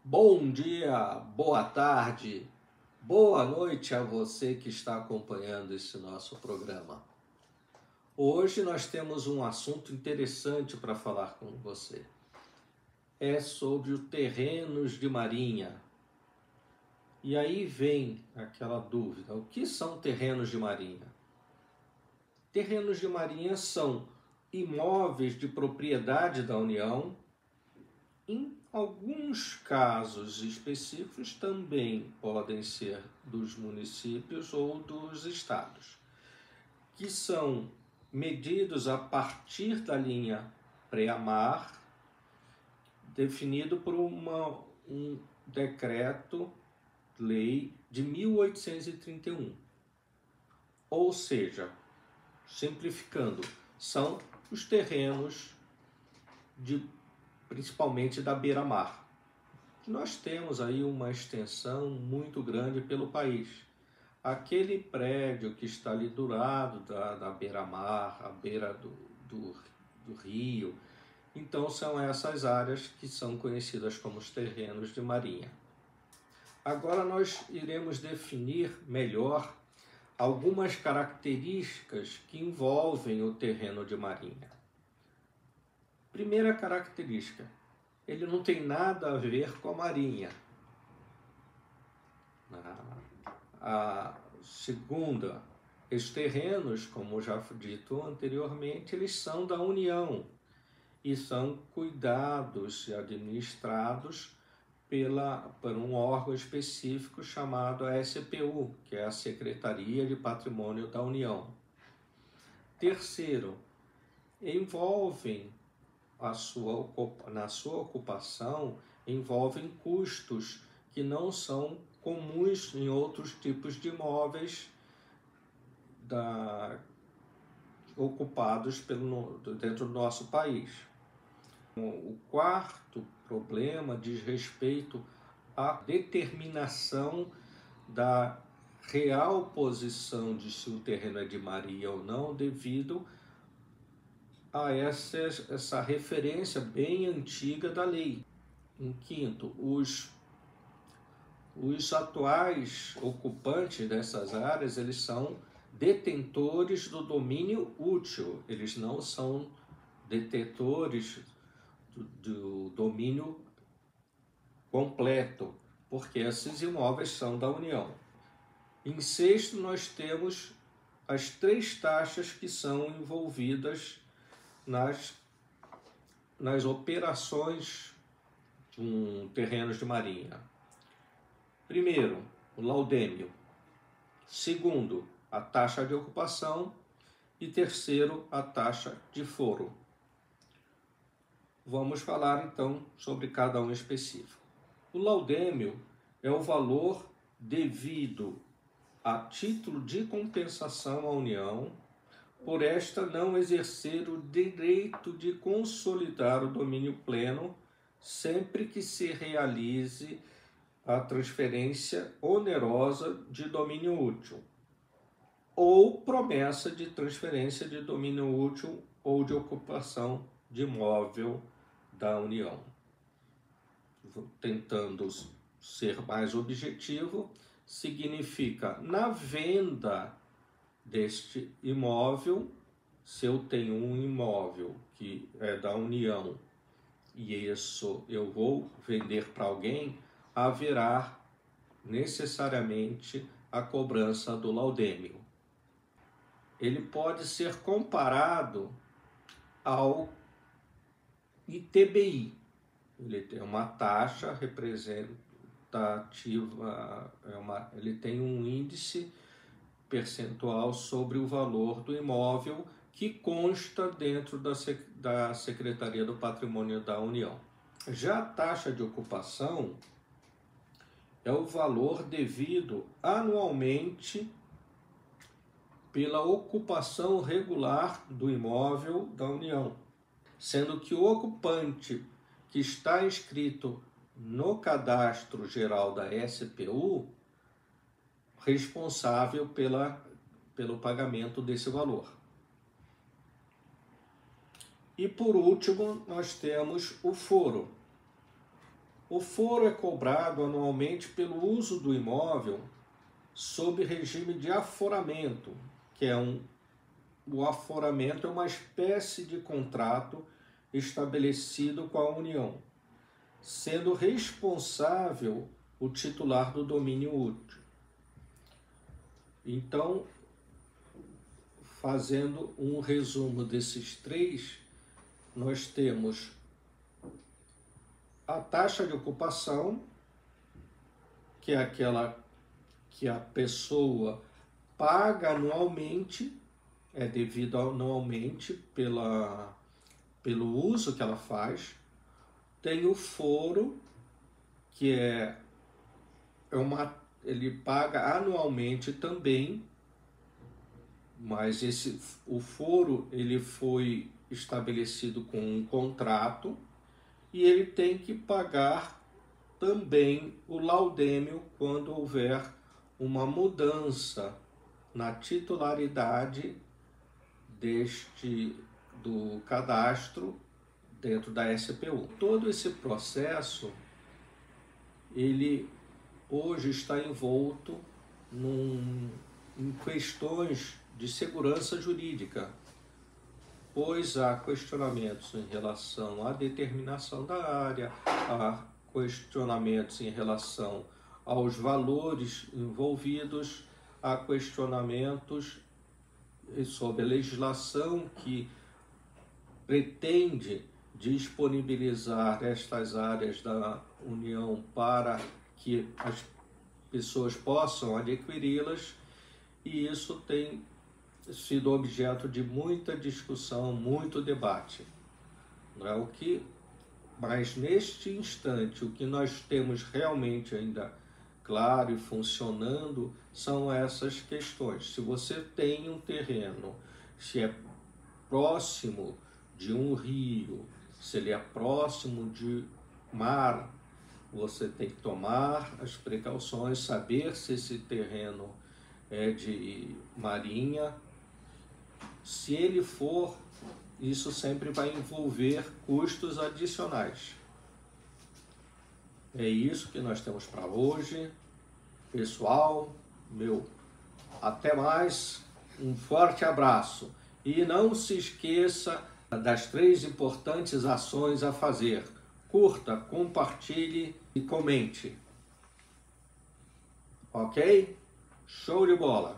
Bom dia, boa tarde, boa noite a você que está acompanhando esse nosso programa. Hoje nós temos um assunto interessante para falar com você. É sobre os terrenos de marinha. E aí vem aquela dúvida: o que são terrenos de marinha? Terrenos de marinha são imóveis de propriedade da União. Em alguns casos específicos também podem ser dos municípios ou dos estados, que são medidos a partir da linha pré-mar, definido por um decreto-lei de 1831. Ou seja, simplificando, são os terrenos principalmente da beira-mar. Nós temos aí uma extensão muito grande pelo país. Aquele prédio que está ali do lado da beira-mar, à beira do rio, então são essas áreas que são conhecidas como os terrenos de marinha. Agora nós iremos definir melhor algumas características que envolvem o terreno de marinha. Primeira característica: ele não tem nada a ver com a marinha. A segunda, os terrenos, como já dito anteriormente, eles são da União e são cuidados e administrados por um órgão específico chamado SPU, que é a Secretaria de Patrimônio da União. Terceiro, envolvem na sua ocupação, envolvem custos que não são comuns em outros tipos de imóveis ocupados dentro do nosso país. O quarto problema diz respeito à determinação da real posição de se o terreno é de marinha ou não, devido a essa referência bem antiga da lei. Em quinto, os atuais ocupantes dessas áreas, eles são detentores do domínio útil, eles não são detentores do domínio completo, porque esses imóveis são da União. Em sexto, nós temos as três taxas que são envolvidas nas operações com terrenos de marinha. Primeiro, o laudêmio. Segundo, a taxa de ocupação. E terceiro, a taxa de foro. Vamos falar então sobre cada um específico. O laudêmio é o valor devido a título de compensação à União por esta não exercer o direito de consolidar o domínio pleno sempre que se realize a transferência onerosa de domínio útil ou promessa de transferência de domínio útil ou de ocupação de imóvel da União. Tentando ser mais objetivo, significa na venda deste imóvel, se eu tenho um imóvel que é da União e isso eu vou vender para alguém, haverá necessariamente a cobrança do laudêmio. Ele pode ser comparado ao ITBI. Ele tem uma taxa representativa, ele tem um índice percentual sobre o valor do imóvel que consta dentro da Secretaria do Patrimônio da União. Já a taxa de ocupação é o valor devido anualmente pela ocupação regular do imóvel da União, sendo que o ocupante que está inscrito no Cadastro Geral da SPU responsável pelo pagamento desse valor. E por último, nós temos o foro. O foro é cobrado anualmente pelo uso do imóvel sob regime de aforamento, que é o aforamento é uma espécie de contrato estabelecido com a União, sendo responsável o titular do domínio útil. Então, fazendo um resumo desses três, nós temos a taxa de ocupação, que é aquela que a pessoa paga anualmente, é devido anualmente pelo uso que ela faz. Tem o foro, que ele paga anualmente também, mas o foro ele foi estabelecido com um contrato e ele tem que pagar também o laudêmio quando houver uma mudança na titularidade do cadastro dentro da SPU. Todo esse processo, ele hoje está envolto em questões de segurança jurídica, pois há questionamentos em relação à determinação da área, há questionamentos em relação aos valores envolvidos, há questionamentos sobre a legislação que pretende disponibilizar estas áreas da União para que as pessoas possam adquiri-las, e isso tem sido objeto de muita discussão, muito debate. Não é mas neste instante, o que nós temos realmente ainda claro e funcionando são essas questões. Se você tem um terreno, se é próximo de um rio, se ele é próximo de mar, você tem que tomar as precauções, saber se esse terreno é de marinha. Se ele for, isso sempre vai envolver custos adicionais. É isso que nós temos para hoje. Pessoal, até mais, um forte abraço. E não se esqueça das 3 importantes ações a fazer. Curta, compartilhe e comente. Ok? Show de bola!